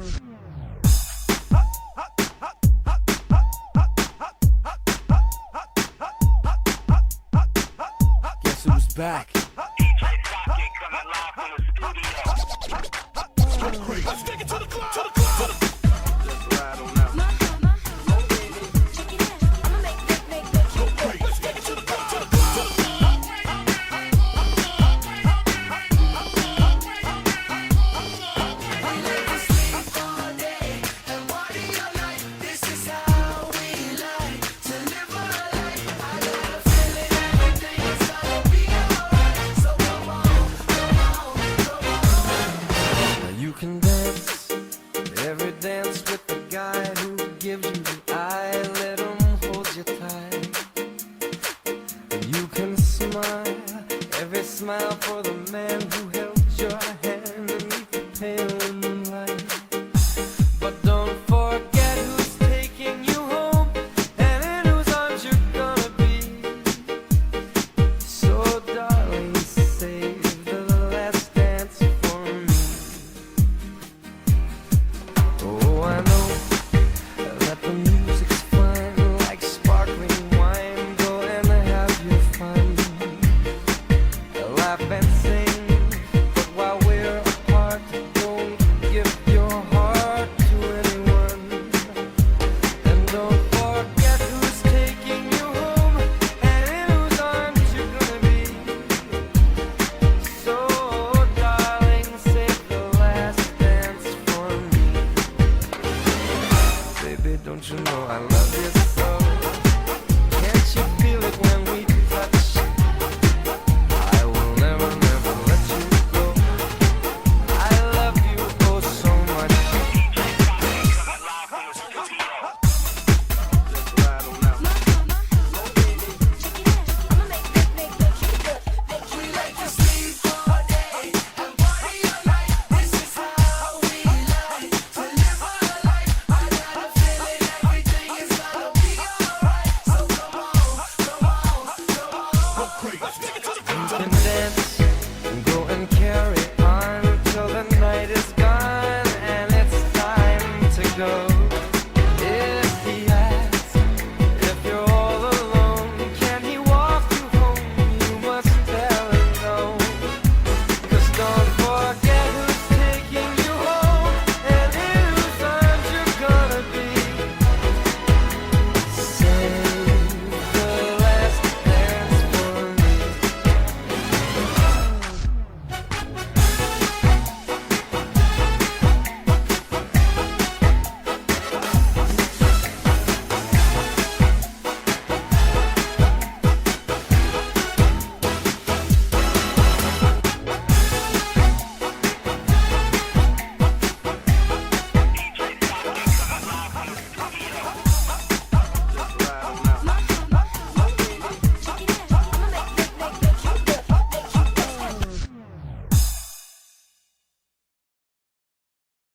Guess who's back? DJ Socket coming live from the studio. Let's take it to the club. To the club. To the Let's ride on out. Let's take it to the club. To the club. Now you can dance every dance with the guy who gives you the